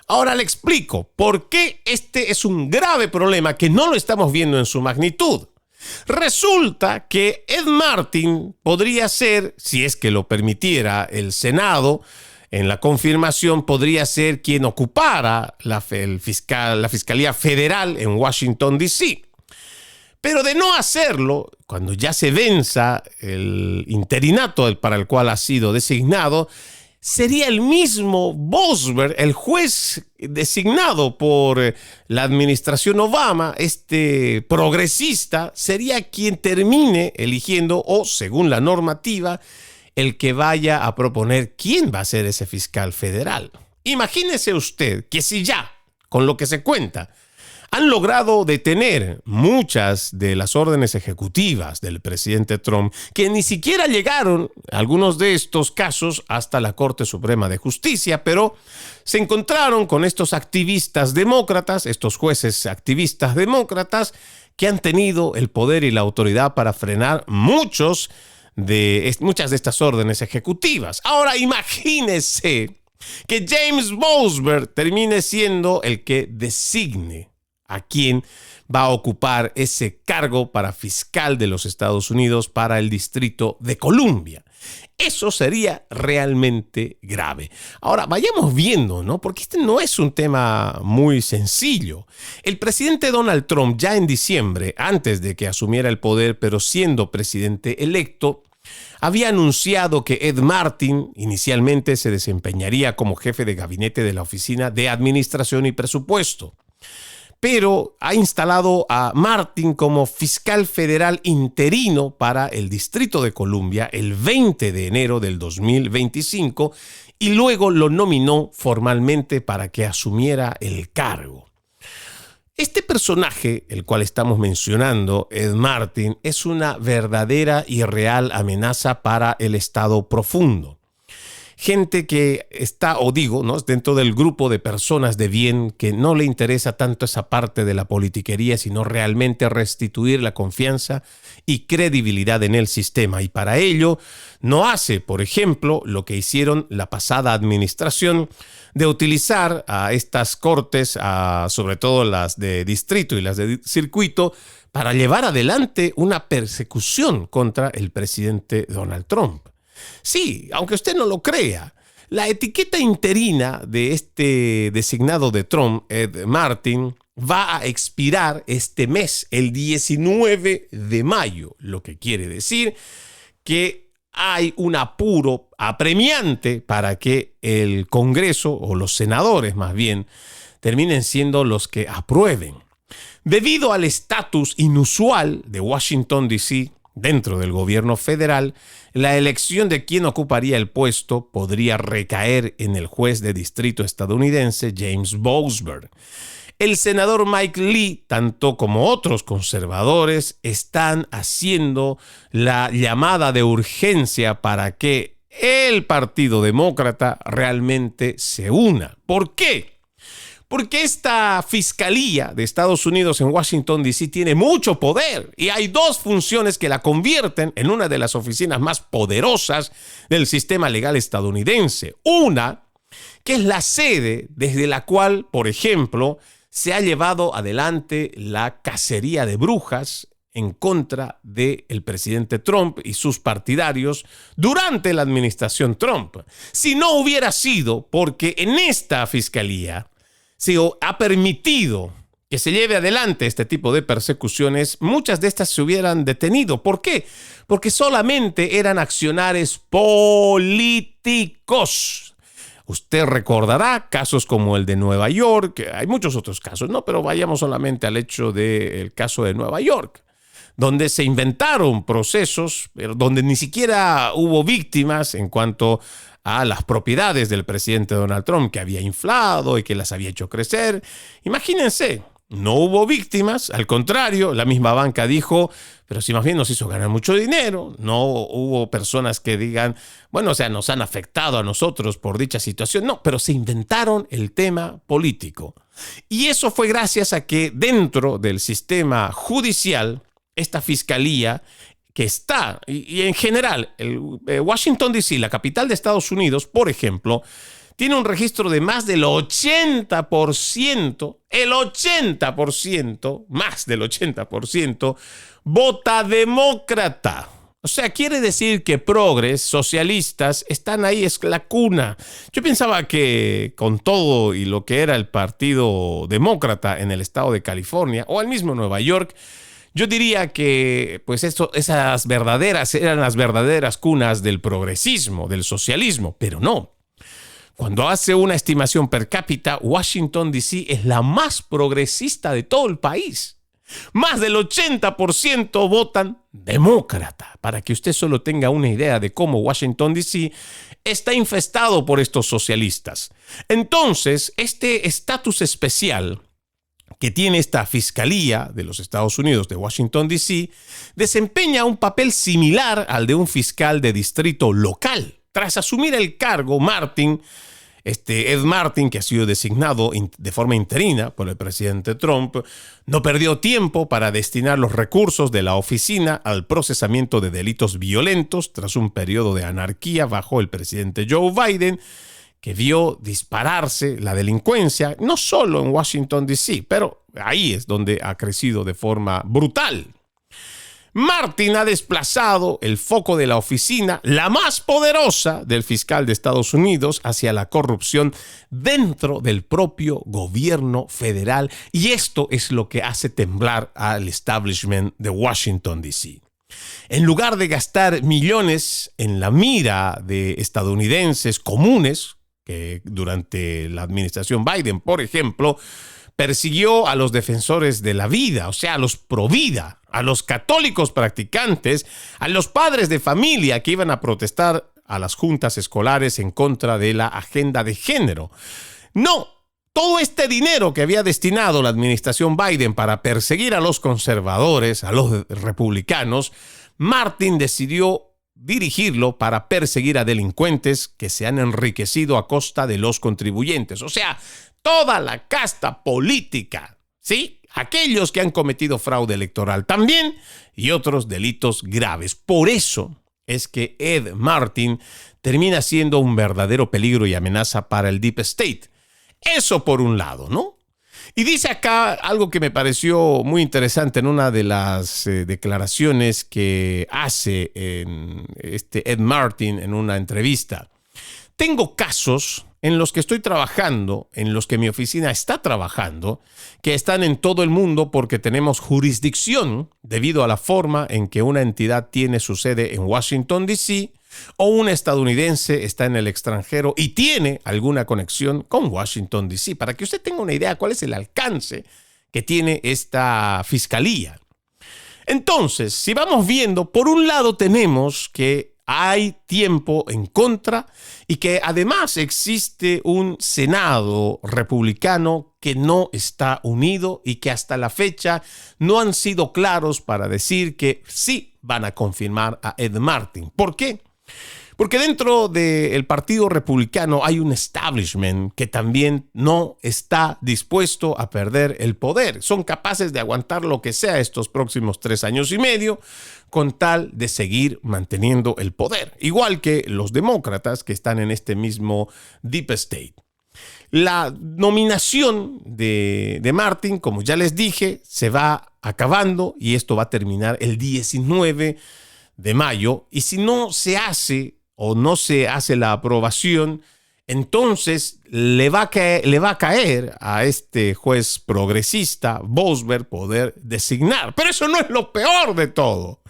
Ahora le explico por qué este es un grave problema que no lo estamos viendo en su magnitud. Resulta que Ed Martin podría ser, si es que lo permitiera el Senado, en la confirmación podría ser quien ocupara la Fiscalía Federal en Washington, D.C. Pero de no hacerlo, cuando ya se venza el interinato para el cual ha sido designado, sería el mismo Boasberg, el juez designado por la administración Obama, este progresista, sería quien termine eligiendo, o según la normativa, el que vaya a proponer quién va a ser ese fiscal federal. Imagínese usted que si ya, con lo que se cuenta, han logrado detener muchas de las órdenes ejecutivas del presidente Trump, que ni siquiera llegaron, algunos de estos casos, hasta la Corte Suprema de Justicia, pero se encontraron con estos activistas demócratas, estos jueces activistas demócratas, que han tenido el poder y la autoridad para frenar muchas de estas órdenes ejecutivas. Ahora imagínese que James Boasberg termine siendo el que designe a quién va a ocupar ese cargo para fiscal de los Estados Unidos para el Distrito de Columbia. Eso sería realmente grave. Ahora, vayamos viendo, ¿no? Porque este no es un tema muy sencillo. El presidente Donald Trump, ya en diciembre, antes de que asumiera el poder, pero siendo presidente electo, había anunciado que Ed Martin inicialmente se desempeñaría como jefe de gabinete de la Oficina de Administración y Presupuesto, pero ha instalado a Martin como fiscal federal interino para el Distrito de Columbia el 20 de enero del 2025 y luego lo nominó formalmente para que asumiera el cargo. Este personaje, el cual estamos mencionando, Ed Martin, es una verdadera y real amenaza para el Estado profundo. Gente que está, ¿no?, dentro del grupo de personas de bien que no le interesa tanto esa parte de la politiquería, sino realmente restituir la confianza y credibilidad en el sistema. Y para ello no hace, por ejemplo, lo que hicieron la pasada administración de utilizar a estas cortes, sobre todo las de distrito y las de circuito, para llevar adelante una persecución contra el presidente Donald Trump. Sí, aunque usted no lo crea, la etiqueta interina de este designado de Trump, Ed Martin, va a expirar este mes, el 19 de mayo, lo que quiere decir que hay un apuro apremiante para que el Congreso, o los senadores más bien, terminen siendo los que aprueben. Debido al estatus inusual de Washington, D.C., dentro del gobierno federal, la elección de quién ocuparía el puesto podría recaer en el juez de distrito estadounidense James Boasberg. El senador Mike Lee, tanto como otros conservadores, están haciendo la llamada de urgencia para que el Partido Demócrata realmente se una. ¿Por qué? Porque esta fiscalía de Estados Unidos en Washington, D.C. tiene mucho poder y hay dos funciones que la convierten en una de las oficinas más poderosas del sistema legal estadounidense. Una, que es la sede desde la cual, por ejemplo, se ha llevado adelante la cacería de brujas en contra del presidente Trump y sus partidarios durante la administración Trump. Si no hubiera sido porque en esta fiscalía se ha permitido que se lleve adelante este tipo de persecuciones, muchas de estas se hubieran detenido. ¿Por qué? Porque solamente eran accionares políticos. Usted recordará casos como el de Nueva York, hay muchos otros casos, ¿no? Pero vayamos solamente al hecho del caso de Nueva York, donde se inventaron procesos, pero donde ni siquiera hubo víctimas en cuanto a las propiedades del presidente Donald Trump, que había inflado y que las había hecho crecer. Imagínense, no hubo víctimas, al contrario, la misma banca dijo, pero si más bien nos hizo ganar mucho dinero. No hubo personas que digan, bueno, o sea, nos han afectado a nosotros por dicha situación. No, pero se inventaron el tema político. Y eso fue gracias a que dentro del sistema judicial, esta fiscalía que está, y en general, Washington, D.C., la capital de Estados Unidos, por ejemplo, tiene un registro de más del 80%, más del 80%, vota demócrata. O sea, quiere decir que progres, socialistas, están ahí, es la cuna. Yo pensaba que con todo y lo que era el Partido Demócrata en el estado de California, o el mismo Nueva York, Yo diría que pues esas eran las verdaderas cunas del progresismo, del socialismo, pero no. Cuando hace una estimación per cápita, Washington, D.C. es la más progresista de todo el país. Más del 80% votan demócrata. Para que usted solo tenga una idea de cómo Washington, D.C. está infestado por estos socialistas. Entonces, este estatus especial que tiene esta Fiscalía de los Estados Unidos de Washington, D.C., desempeña un papel similar al de un fiscal de distrito local. Tras asumir el cargo, Ed Martin, que ha sido designado de forma interina por el presidente Trump, no perdió tiempo para destinar los recursos de la oficina al procesamiento de delitos violentos tras un periodo de anarquía bajo el presidente Joe Biden, que vio dispararse la delincuencia, no solo en Washington, D.C., pero ahí es donde ha crecido de forma brutal. Martin ha desplazado el foco de la oficina, la más poderosa del fiscal de Estados Unidos, hacia la corrupción dentro del propio gobierno federal, y esto es lo que hace temblar al establishment de Washington, D.C. En lugar de gastar millones en la mira de estadounidenses comunes, que durante la administración Biden, por ejemplo, persiguió a los defensores de la vida, o sea, a los pro vida, a los católicos practicantes, a los padres de familia que iban a protestar a las juntas escolares en contra de la agenda de género. No, todo este dinero que había destinado la administración Biden para perseguir a los conservadores, a los republicanos, Martin decidió dirigirlo para perseguir a delincuentes que se han enriquecido a costa de los contribuyentes. O sea, toda la casta política, ¿sí? Aquellos que han cometido fraude electoral también y otros delitos graves. Por eso es que Ed Martin termina siendo un verdadero peligro y amenaza para el Deep State. Eso por un lado, ¿no? Y dice acá algo que me pareció muy interesante en una de las declaraciones que hace Ed Martin en una entrevista. Tengo casos en los que estoy trabajando, en los que mi oficina está trabajando, que están en todo el mundo porque tenemos jurisdicción debido a la forma en que una entidad tiene su sede en Washington, D.C., o un estadounidense está en el extranjero y tiene alguna conexión con Washington, D.C., para que usted tenga una idea cuál es el alcance que tiene esta fiscalía. Entonces, si vamos viendo, por un lado tenemos que hay tiempo en contra y que además existe un Senado republicano que no está unido y que hasta la fecha no han sido claros para decir que sí van a confirmar a Ed Martin. ¿Por qué? Porque dentro del Partido Republicano hay un establishment que también no está dispuesto a perder el poder. Son capaces de aguantar lo que sea estos próximos 3 años y medio con tal de seguir manteniendo el poder. Igual que los demócratas que están en este mismo Deep State. La nominación de Martin, como ya les dije, se va acabando y esto va a terminar el 19 de mayo. Y si no se hace o no se hace la aprobación, entonces le va a caer a este juez progresista, Boasberg, poder designar. Pero eso no es lo peor de todo.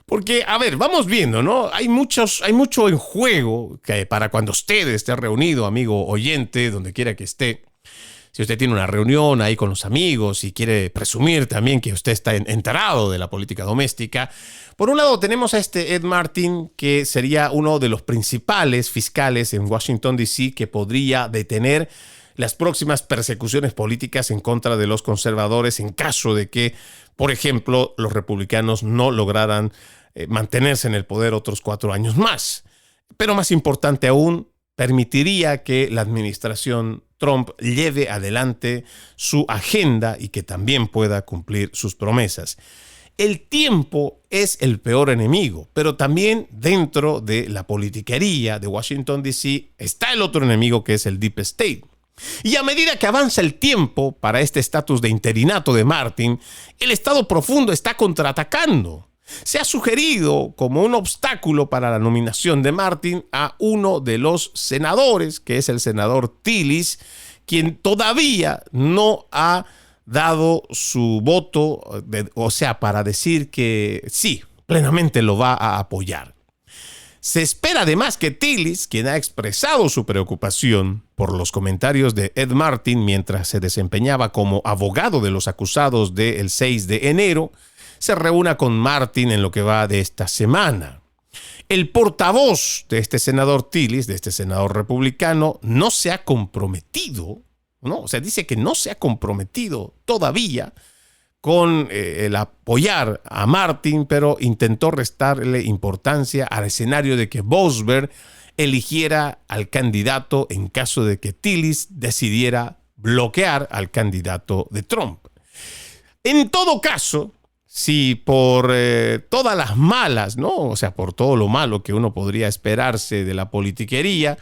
Porque, a ver, vamos viendo, ¿no? Hay mucho en juego que para cuando usted esté reunido, amigo oyente, donde quiera que esté. Si usted tiene una reunión ahí con los amigos y quiere presumir también que usted está enterado de la política doméstica, por un lado tenemos a este Ed Martin, que sería uno de los principales fiscales en Washington, D.C., que podría detener las próximas persecuciones políticas en contra de los conservadores en caso de que, por ejemplo, los republicanos no lograran mantenerse en el poder otros 4 años más. Pero más importante aún, permitiría que la administración Trump lleve adelante su agenda y que también pueda cumplir sus promesas. El tiempo es el peor enemigo, pero también dentro de la politiquería de Washington, D.C. está el otro enemigo que es el Deep State. Y a medida que avanza el tiempo para este estatus de interinato de Martin, el Estado profundo está contraatacando. Se ha sugerido como un obstáculo para la nominación de Martin a uno de los senadores, que es el senador Tillis, quien todavía no ha dado su voto, para decir que sí, plenamente lo va a apoyar. Se espera además que Tillis, quien ha expresado su preocupación por los comentarios de Ed Martin mientras se desempeñaba como abogado de los acusados del 6 de enero, se reúna con Martin en lo que va de esta semana. El portavoz de este senador Tillis, de este senador republicano, no se ha comprometido, ¿no? O sea, dice que no se ha comprometido todavía con el apoyar a Martin, pero intentó restarle importancia al escenario de que Boasberg eligiera al candidato en caso de que Tillis decidiera bloquear al candidato de Trump. En todo caso, si por todas las malas, ¿no? O sea, por todo lo malo que uno podría esperarse de la politiquería,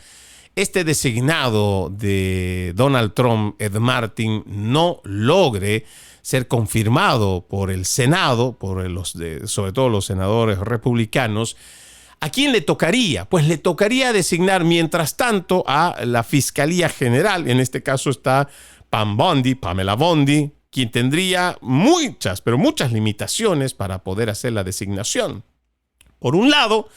este designado de Donald Trump, Ed Martin, no logre ser confirmado por el Senado, sobre todo los senadores republicanos, ¿a quién le tocaría? Pues le tocaría designar mientras tanto a la Fiscalía General. En este caso está Pamela Bondi, quien tendría muchas, pero muchas limitaciones para poder hacer la designación. Por un lado,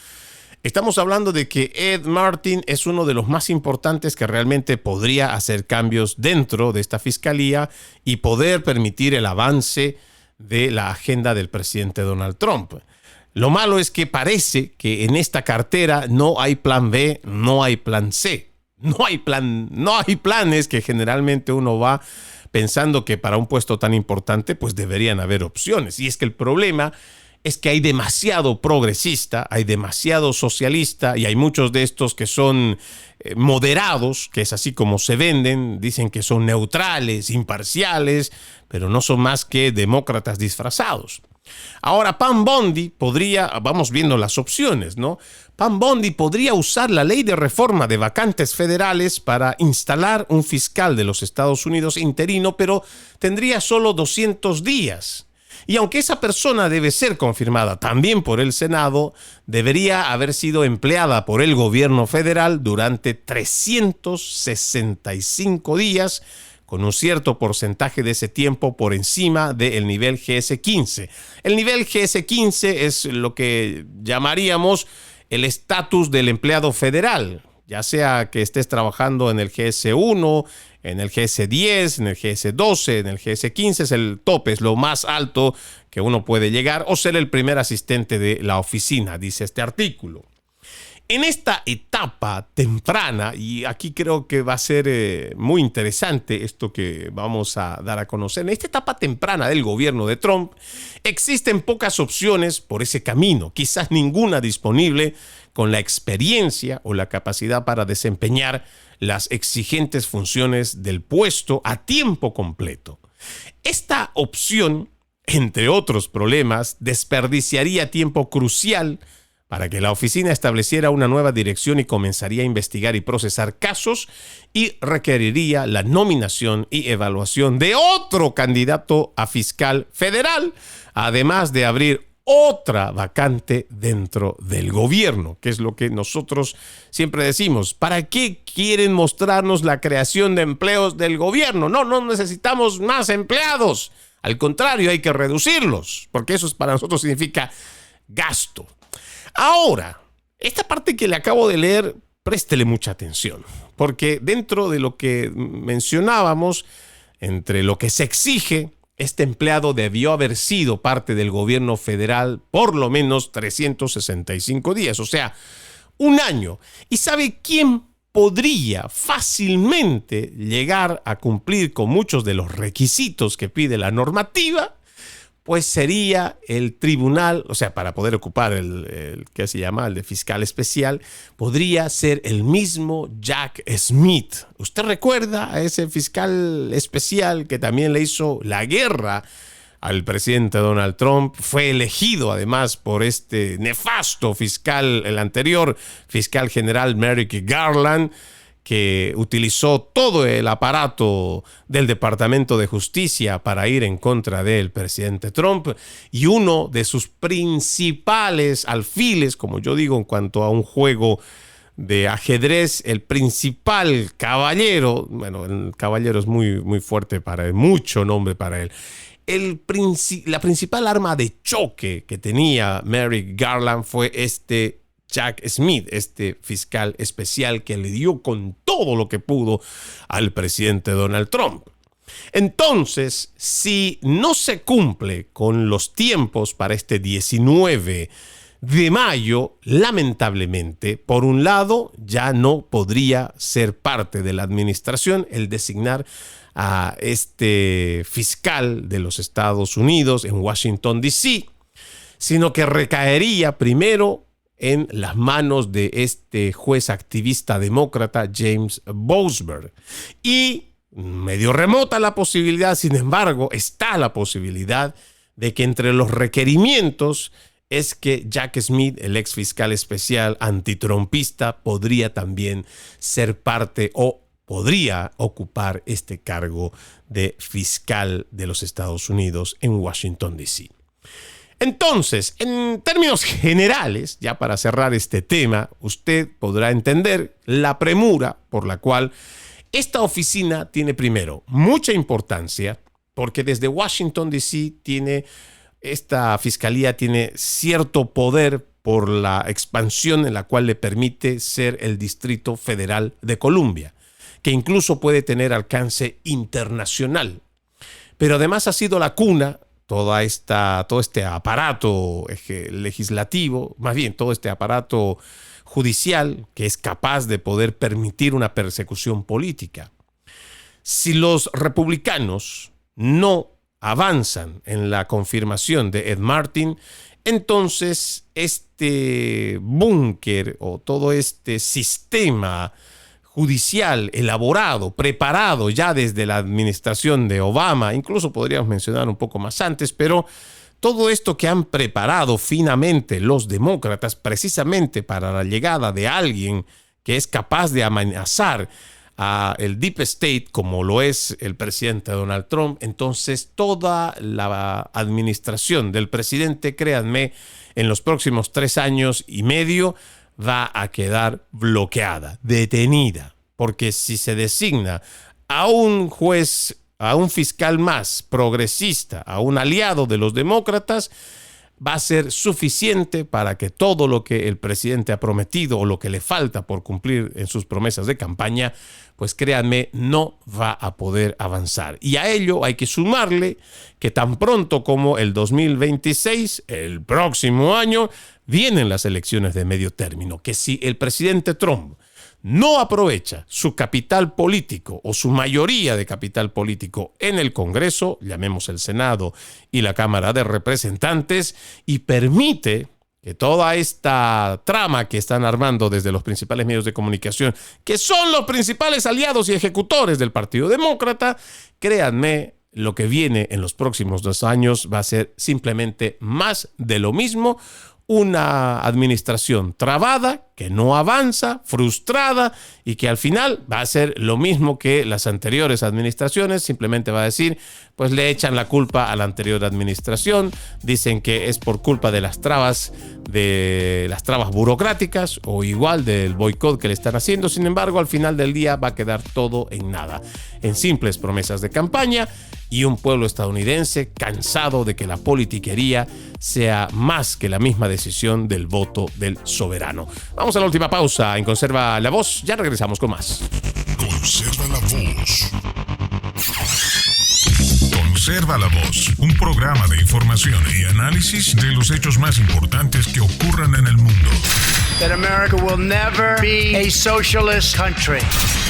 estamos hablando de que Ed Martin es uno de los más importantes que realmente podría hacer cambios dentro de esta fiscalía y poder permitir el avance de la agenda del presidente Donald Trump. Lo malo es que parece que en esta cartera no hay plan B, no hay plan C. No hay planes que generalmente uno va pensando que para un puesto tan importante pues deberían haber opciones. Y es que el problema es que hay demasiado progresista, hay demasiado socialista y hay muchos de estos que son moderados, que es así como se venden, dicen que son neutrales, imparciales, pero no son más que demócratas disfrazados. Ahora, Pam Bondi vamos viendo las opciones, ¿no? Pam Bondi podría usar la ley de reforma de vacantes federales para instalar un fiscal de los Estados Unidos interino, pero tendría solo 200 días. Y aunque esa persona debe ser confirmada también por el Senado, debería haber sido empleada por el gobierno federal durante 365 días, con un cierto porcentaje de ese tiempo por encima del nivel GS-15. El nivel GS-15 es lo que llamaríamos el estatus del empleado federal, ya sea que estés trabajando en el GS-1, en el GS-10, en el GS-12, en el GS-15, es el tope, es lo más alto que uno puede llegar, o ser el primer asistente de la oficina, dice este artículo. En esta etapa temprana, y aquí creo que va a ser muy interesante esto que vamos a dar a conocer, en esta etapa temprana del gobierno de Trump existen pocas opciones por ese camino, quizás ninguna disponible con la experiencia o la capacidad para desempeñar las exigentes funciones del puesto a tiempo completo. Esta opción, entre otros problemas, desperdiciaría tiempo crucial para que la oficina estableciera una nueva dirección y comenzaría a investigar y procesar casos, y requeriría la nominación y evaluación de otro candidato a fiscal federal, además de abrir otra vacante dentro del gobierno, que es lo que nosotros siempre decimos. ¿Para qué quieren mostrarnos la creación de empleos del gobierno? No necesitamos más empleados. Al contrario, hay que reducirlos, porque eso para nosotros significa gasto. Ahora, esta parte que le acabo de leer, préstele mucha atención, porque dentro de lo que mencionábamos, entre lo que se exige, este empleado debió haber sido parte del gobierno federal por lo menos 365 días, o sea, un año. ¿Y sabe quién podría fácilmente llegar a cumplir con muchos de los requisitos que pide la normativa? Pues sería el tribunal, o sea, para poder ocupar el ¿qué se llama? El de fiscal especial, podría ser el mismo Jack Smith. ¿Usted recuerda a ese fiscal especial que también le hizo la guerra al presidente Donald Trump? Fue elegido además por este nefasto fiscal, el anterior fiscal general Merrick Garland, que utilizó todo el aparato del Departamento de Justicia para ir en contra del presidente Trump, y uno de sus principales alfiles, como yo digo, en cuanto a un juego de ajedrez, el principal caballero, bueno, el caballero es muy, muy fuerte para él, mucho nombre para él. La principal arma de choque que tenía Merrick Garland fue Jack Smith, este fiscal especial que le dio con todo lo que pudo al presidente Donald Trump. Entonces, si no se cumple con los tiempos para este 19 de mayo, lamentablemente, por un lado, ya no podría ser parte de la administración el designar a este fiscal de los Estados Unidos en Washington, D.C., sino que recaería primero en las manos de este juez activista demócrata James Boasberg. Y medio remota la posibilidad, sin embargo, está la posibilidad de que entre los requerimientos es que Jack Smith, el ex fiscal especial antitrumpista, podría también ser parte o podría ocupar este cargo de fiscal de los Estados Unidos en Washington, D.C. Entonces, en términos generales, ya para cerrar este tema, usted podrá entender la premura por la cual esta oficina tiene primero mucha importancia, porque desde Washington, D.C. esta fiscalía tiene cierto poder por la expansión en la cual le permite ser el Distrito Federal de Columbia, que incluso puede tener alcance internacional. Pero además ha sido la cuna, todo este aparato legislativo, más bien todo este aparato judicial que es capaz de poder permitir una persecución política. Si los republicanos no avanzan en la confirmación de Ed Martin, entonces este búnker o todo este sistema judicial elaborado, preparado ya desde la administración de Obama, incluso podríamos mencionar un poco más antes, pero todo esto que han preparado finamente los demócratas precisamente para la llegada de alguien que es capaz de amenazar a el Deep State como lo es el presidente Donald Trump, entonces toda la administración del presidente, créanme, en los próximos 3 años y medio va a quedar bloqueada, detenida, porque si se designa a un juez, a un fiscal más progresista, a un aliado de los demócratas, va a ser suficiente para que todo lo que el presidente ha prometido o lo que le falta por cumplir en sus promesas de campaña, pues créanme, no va a poder avanzar. Y a ello hay que sumarle que tan pronto como el 2026, el próximo año, vienen las elecciones de medio término, que si el presidente Trump no aprovecha su capital político o su mayoría de capital político en el Congreso, llamemos el Senado y la Cámara de Representantes, y permite que toda esta trama que están armando desde los principales medios de comunicación, que son los principales aliados y ejecutores del Partido Demócrata, créanme, lo que viene en los próximos 2 años va a ser simplemente más de lo mismo, una administración trabada, que no avanza, frustrada y que al final va a ser lo mismo que las anteriores administraciones, simplemente va a decir, pues le echan la culpa a la anterior administración, dicen que es por culpa de las trabas burocráticas o igual del boicot que le están haciendo, sin embargo al final del día va a quedar todo en nada, en simples promesas de campaña y un pueblo estadounidense cansado de que la politiquería sea más que la misma decisión del voto del soberano. Vamos a la última pausa en Conserva la Voz, ya regresamos con más. Conserva la Voz. Conserva la Voz, un programa de información y análisis de los hechos más importantes que ocurran en el mundo. That America will never be a socialist country.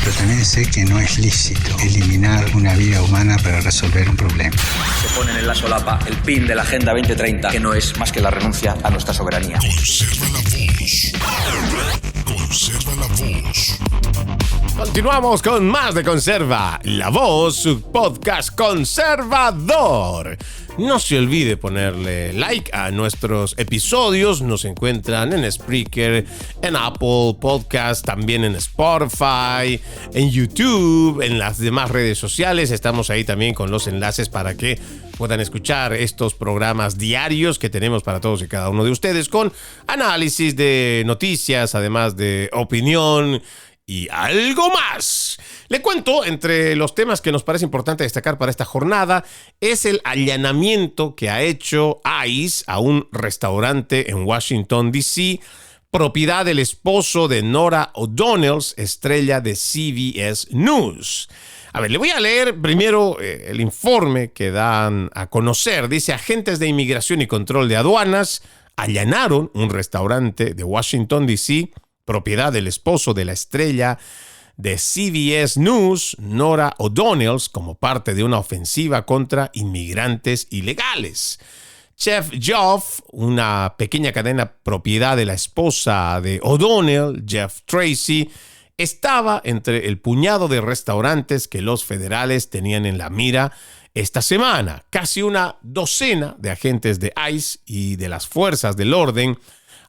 Pero también sé que no es lícito eliminar una vida humana para resolver un problema. Se ponen en la solapa el PIN de la Agenda 2030, que no es más que la renuncia a nuestra soberanía. Conserva la Voz. Conserva la Voz. Continuamos con más de Conserva la Voz, su podcast conservador. No se olvide ponerle like a nuestros episodios. Nos encuentran en Spreaker, en Apple Podcast, también en Spotify, en YouTube, en las demás redes sociales. Estamos ahí también con los enlaces para que puedan escuchar estos programas diarios que tenemos para todos y cada uno de ustedes, con análisis de noticias, además de opinión y algo más. Le cuento, entre los temas que nos parece importante destacar para esta jornada, es el allanamiento que ha hecho ICE a un restaurante en Washington, D.C., propiedad del esposo de Norah O'Donnell, estrella de CBS News. A ver, le voy a leer primero el informe que dan a conocer. Dice: agentes de inmigración y control de aduanas allanaron un restaurante de Washington, D.C., propiedad del esposo de la estrella de CBS News, Norah O'Donnell, como parte de una ofensiva contra inmigrantes ilegales. Chef Joff, una pequeña cadena propiedad de la esposa de O'Donnell, Jeff Tracy, estaba entre el puñado de restaurantes que los federales tenían en la mira esta semana. Casi una docena de agentes de ICE y de las fuerzas del orden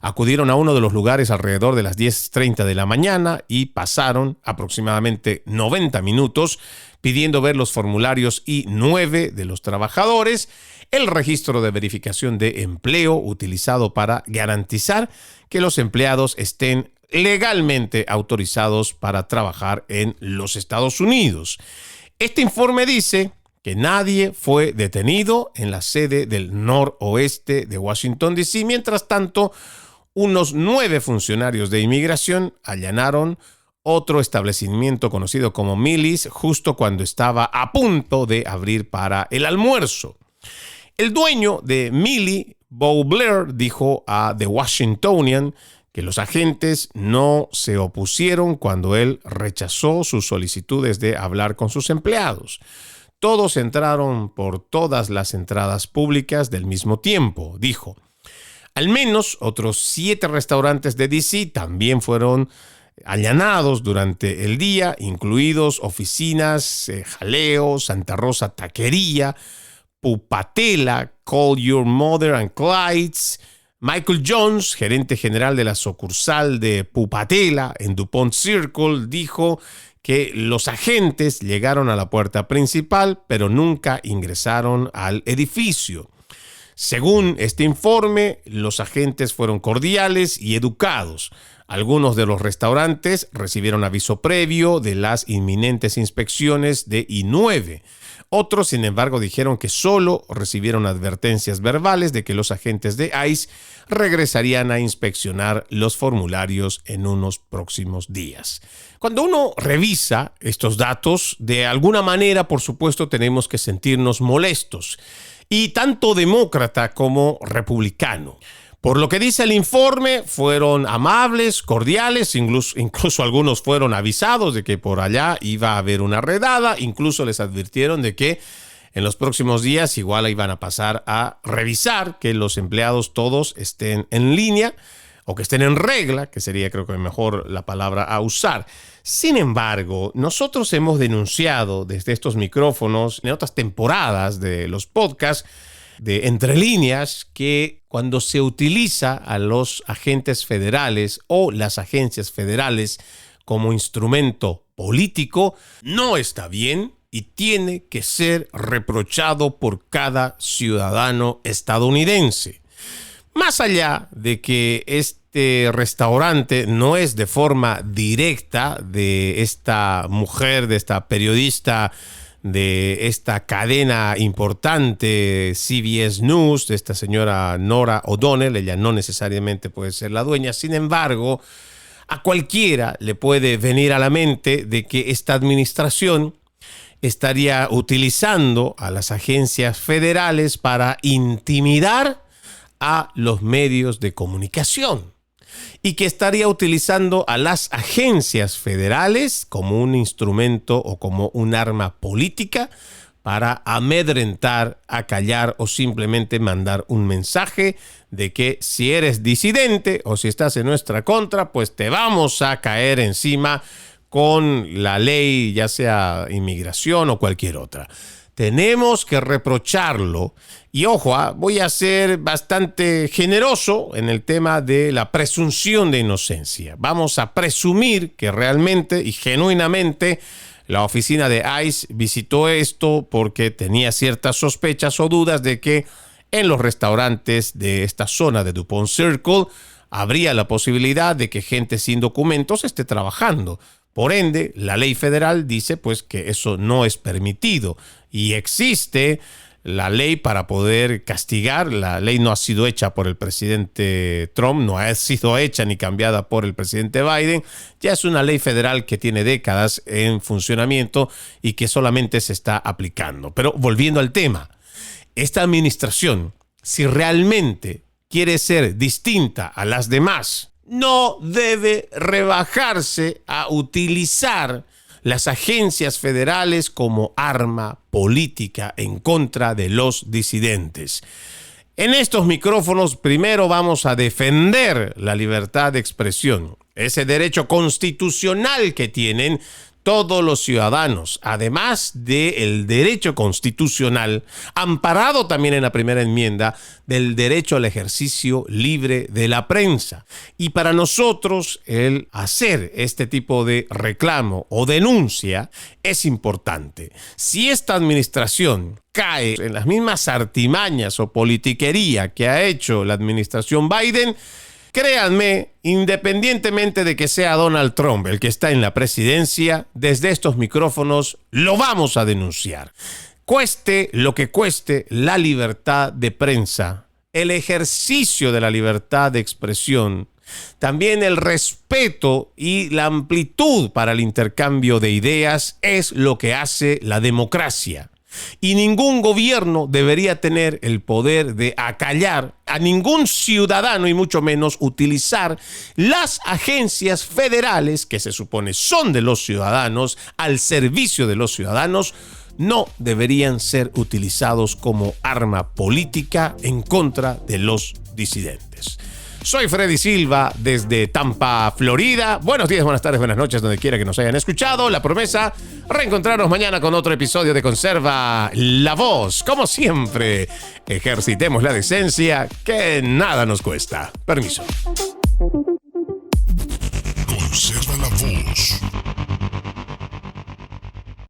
acudieron a uno de los lugares alrededor de las 10:30 de la mañana y pasaron aproximadamente 90 minutos pidiendo ver los formularios I-9 de los trabajadores, el registro de verificación de empleo utilizado para garantizar que los empleados estén legalmente autorizados para trabajar en los Estados Unidos. Este informe dice que nadie fue detenido en la sede del noroeste de Washington, D.C. Mientras tanto, unos 9 funcionarios de inmigración allanaron otro establecimiento conocido como Millie's justo cuando estaba a punto de abrir para el almuerzo. El dueño de Millie, Bo Blair, dijo a The Washingtonian que los agentes no se opusieron cuando él rechazó sus solicitudes de hablar con sus empleados. Todos entraron por todas las entradas públicas del mismo tiempo, dijo. Al menos otros 7 restaurantes de D.C. también fueron allanados durante el día, incluidos oficinas, Jaleo, Santa Rosa Taquería, Pupatela, Call Your Mother and Clyde's. Michael Jones, gerente general de la sucursal de Pupatela en DuPont Circle, dijo que los agentes llegaron a la puerta principal, pero nunca ingresaron al edificio. Según este informe, los agentes fueron cordiales y educados. Algunos de los restaurantes recibieron aviso previo de las inminentes inspecciones de I-9. Otros, sin embargo, dijeron que solo recibieron advertencias verbales de que los agentes de ICE regresarían a inspeccionar los formularios en unos próximos días. Cuando uno revisa estos datos, de alguna manera, por supuesto, tenemos que sentirnos molestos. Y tanto demócrata como republicano. Por lo que dice el informe, fueron amables, cordiales, incluso algunos fueron avisados de que por allá iba a haber una redada, incluso les advirtieron de que en los próximos días igual iban a pasar a revisar que los empleados todos estén en línea o que estén en regla, que sería creo que mejor la palabra a usar. Sin embargo, nosotros hemos denunciado desde estos micrófonos en otras temporadas de los podcasts de Entre Líneas que cuando se utiliza a los agentes federales o las agencias federales como instrumento político, no está bien y tiene que ser reprochado por cada ciudadano estadounidense. Más allá de que este restaurante no es de forma directa de esta mujer, de esta periodista, de esta cadena importante CBS News, de esta señora Norah O'Donnell, ella no necesariamente puede ser la dueña. Sin embargo, a cualquiera le puede venir a la mente de que esta administración estaría utilizando a las agencias federales para intimidar a los medios de comunicación y que estaría utilizando a las agencias federales como un instrumento o como un arma política para amedrentar, acallar o simplemente mandar un mensaje de que si eres disidente o si estás en nuestra contra, pues te vamos a caer encima con la ley, ya sea inmigración o cualquier otra. tenemos que reprocharlo. Y ojo, voy a ser bastante generoso en el tema de la presunción de inocencia. Vamos a presumir que realmente y genuinamente la oficina de ICE visitó esto porque tenía ciertas sospechas o dudas de que en los restaurantes de esta zona de DuPont Circle habría la posibilidad de que gente sin documentos esté trabajando. Por ende, la ley federal dice pues que eso no es permitido y existe la ley para poder castigar. La ley no ha sido hecha por el presidente Trump, no ha sido hecha ni cambiada por el presidente Biden. Ya es una ley federal que tiene décadas en funcionamiento y que solamente se está aplicando. Pero volviendo al tema, esta administración, si realmente quiere ser distinta a las demás, no debe rebajarse a utilizar las agencias federales como arma política en contra de los disidentes. En estos micrófonos primero vamos a defender la libertad de expresión, ese derecho constitucional que tienen todos los ciudadanos, además del derecho constitucional, amparado también en la primera enmienda, del derecho al ejercicio libre de la prensa. Y para nosotros, el hacer este tipo de reclamo o denuncia es importante. Si esta administración cae en las mismas artimañas o politiquería que ha hecho la administración Biden, créanme, independientemente de que sea Donald Trump el que está en la presidencia, desde estos micrófonos lo vamos a denunciar. Cueste lo que cueste la libertad de prensa, el ejercicio de la libertad de expresión, también el respeto y la amplitud para el intercambio de ideas es lo que hace la democracia. Y ningún gobierno debería tener el poder de acallar a ningún ciudadano y mucho menos utilizar las agencias federales que se supone son de los ciudadanos al servicio de los ciudadanos. No deberían ser utilizados como arma política en contra de los disidentes. Soy Freddy Silva desde Tampa, Florida. Buenos días, buenas tardes, buenas noches, donde quiera que nos hayan escuchado. La promesa, reencontrarnos mañana con otro episodio de Conserva la Voz. Como siempre, ejercitemos la decencia que nada nos cuesta. Permiso.